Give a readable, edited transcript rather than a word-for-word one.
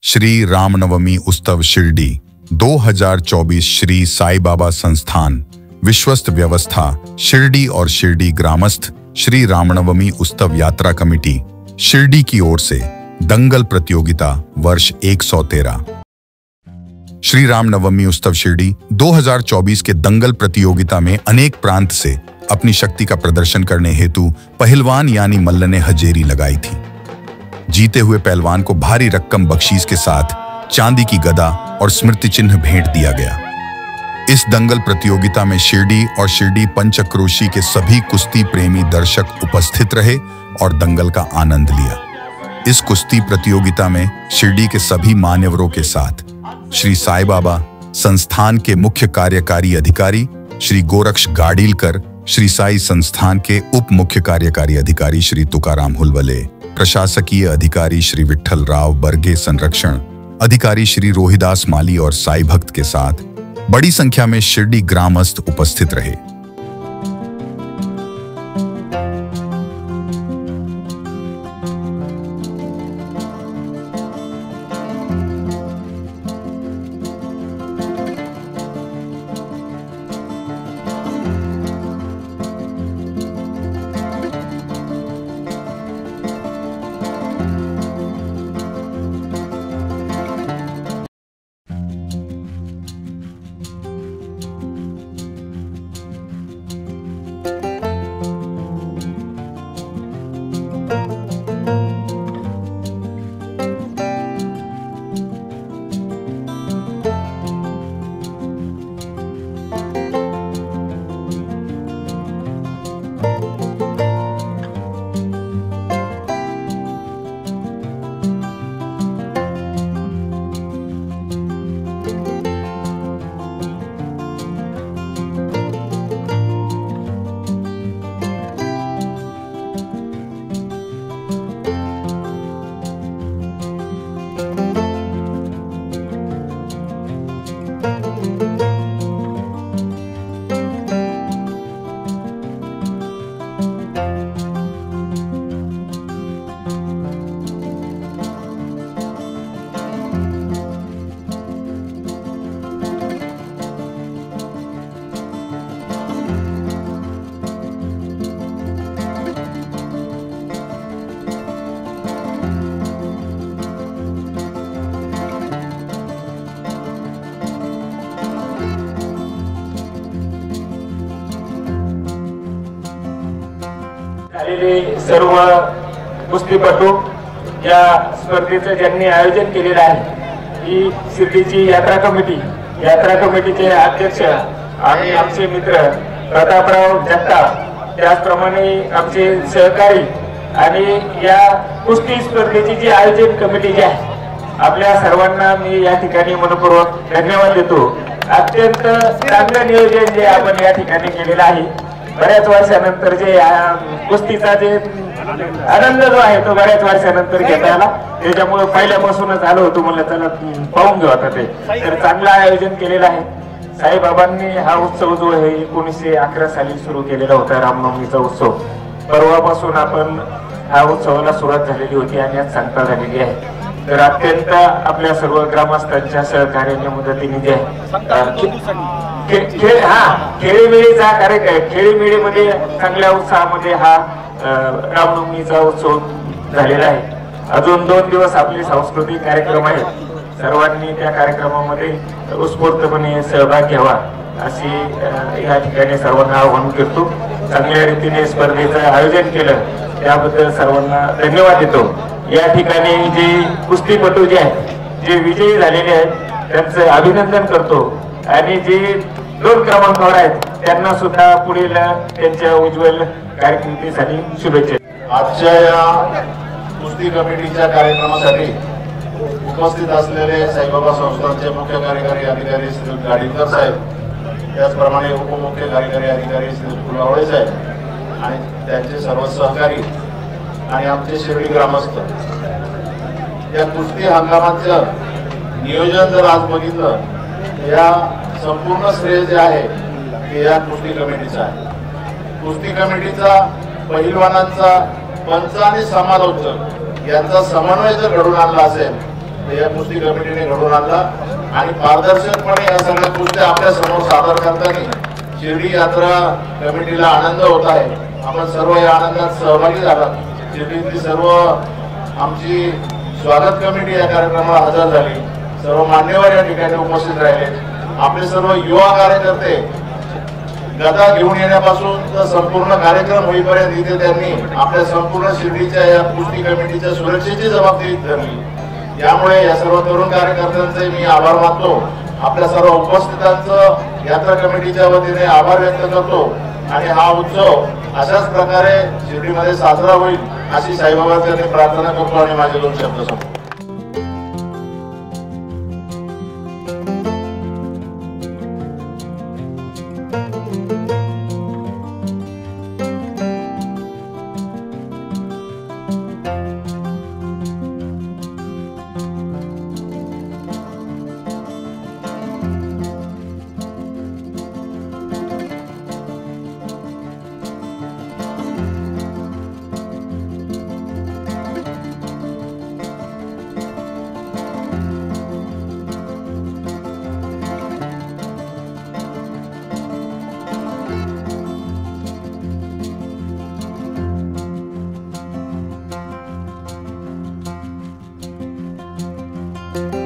श्री रामनवमी उत्सव शिरडी 2024 श्री साई बाबा संस्थान विश्वस्त व्यवस्था शिरडी और शिरडी ग्रामस्थ श्री रामनवमी उत्सव यात्रा कमेटी शिरडी की ओर से दंगल प्रतियोगिता वर्ष 113। श्री रामनवमी उत्सव शिरडी 2024 के दंगल प्रतियोगिता में अनेक प्रांत से अपनी शक्ति का प्रदर्शन करने हेतु पहलवान यानी मल्ल ने हजेरी लगाई थी। जीते हुए पहलवान को भारी रकम बख्शीश के साथ चांदी की गदा और स्मृति चिन्ह भेंट दिया गया। इस दंगल प्रतियोगिता में शिरडी और शिरडी पंचक्रोशी के सभी कुश्ती प्रेमी दर्शक उपस्थित रहे और दंगल का आनंद लिया। इस कुश्ती प्रतियोगिता में शिरडी के सभी मान्यवरों के साथ श्री साई बाबा संस्थान के मुख्य कार्यकारी अधिकारी श्री गोरक्ष गाडीलकर, श्री साई संस्थान के उप मुख्य कार्यकारी अधिकारी श्री तुकाराम हुलवले, प्रशासकीय अधिकारी श्री विठ्ठल राव बर्गे, संरक्षण अधिकारी श्री रोहिदास माली और साई भक्त के साथ बड़ी संख्या में शिरडी ग्रामस्थ उपस्थित रहे। सर्व कुस्तीपटू या स्पर्धेचं ज्यांनी आयोजन केलेलं आहे ही शिर्डीची यात्रा कमिटीचे अध्यक्ष आणि आमचे मित्र प्रतापराव जगताप, त्याचप्रमाणे आमचे सहकारी आणि या कुस्ती स्पर्धेची जी आयोजन कमिटी जी आहे आपल्या सर्वांना मी या ठिकाणी मनपूर्वक धन्यवाद देतो। अत्यंत चांगलं नियोजन जे आपण या ठिकाणी केलेलं आहे। बऱ्याच वर्षानंतर जे कुस्तीचा जे आनंद जो आहे तो बऱ्याच वर्षानंतर घेता आला, त्याच्यामुळे पहिल्यापासूनच आलो होतो म्हणलं चला पाहून घेऊ आता ते। तर चांगलं आयोजन केलेलं आहे। साईबाबांनी हा उत्सव जो आहे 1911 साली सुरू केलेला होता, रामनवमीचा उत्सव। परवापासून आपण हा उत्सवाला सुरुवात झालेली होती आणि आज सांगता झालेली आहे। तर अत्यंत आपल्या सर्व ग्रामस्थांच्या सहकार्याने मदतीने जे खेळीमेळीचा कार्यक्रम, खेळीमेळीमध्ये चांगल्या उत्साहामध्ये हा रामनवमीचा उत्सव झालेला आहे। अजून 2 दिवस आपले सांस्कृतिक कार्यक्रम आहेत, सर्वांनी त्या कार्यक्रमामध्ये उत्स्फूर्तपणे सहभाग घ्यावा अशी या ठिकाणी सर्वांना आवाहन करतो। चांगल्या रीतीने स्पर्धेचं आयोजन केलं त्याबद्दल सर्वांना धन्यवाद देतो। या ठिकाणी जे कुस्तीपटू जे आहेत, जे विजयी झालेले आहेत त्यांचं अभिनंदन करतो आणि जे 2 क्रमांकावर आहेत त्यांना सुद्धा पुढील त्यांच्या उज्ज्वल कारकिर्दीसाठी शुभेच्छा। आजच्या या कुस्ती कमिटीच्या कार्यक्रमासाठी उपस्थित असलेले साईबाबा संस्थानचे मुख्य कार्यकारी अधिकारी श्री गाडीलकर साहेब, त्याचप्रमाणे उपमुख्य कार्यकारी अधिकारी श्री फुलावळे साहेब आणि त्यांचे सर्व सहकारी आणि आमचे शिर्डी ग्रामस्थ, या कुस्ती हंगामाचं नियोजन जर आज बघितलं या संपूर्ण श्रेय जे आहे ते या कुस्ती कमिटीचं आहे। कुस्ती कमिटीचा पहिलवानांचा पंच आणि समालोचक यांचा समन्वय जर घडून आणला असेल या कुस्ती कमिटीने घडवून आणला आणि पारदर्शकपणे या सगळ्या कुस्त्या आपल्या समोर सादर करताना शिर्डी यात्रा कमिटीला आनंद होत आहे. आपण सर्व या आनंदात सहभागी झालात. शिर्डीतली सर्व आमची स्वागत कमिटी या कार्यक्रमाला हजर झाली. सर्व मान्यवर या ठिकाणी उपस्थित राहिले. आपले सर्व युवा कार्यकर्ते गदा घेऊन येण्यापासून तर संपूर्ण कार्यक्रम होईपर्यंत इथे त्यांनी आपल्या संपूर्ण शिर्डीच्या या कुस्ती कमिटीच्या सुरक्षेची जबाबदारी धरली. यामुळे या सर्व तरुण कार्यकर्त्यांचे मी आभार मानतो. आपल्या सर्व उपस्थितांचं यात्रा कमिटीच्या वतीने आभार व्यक्त करतो आणि हा उत्सव अशाच प्रकारे शिर्डीमध्ये साजरा होईल अशी साईबाबांची प्रार्थना करतो आणि माझे 2 शब्द सांगतो. you.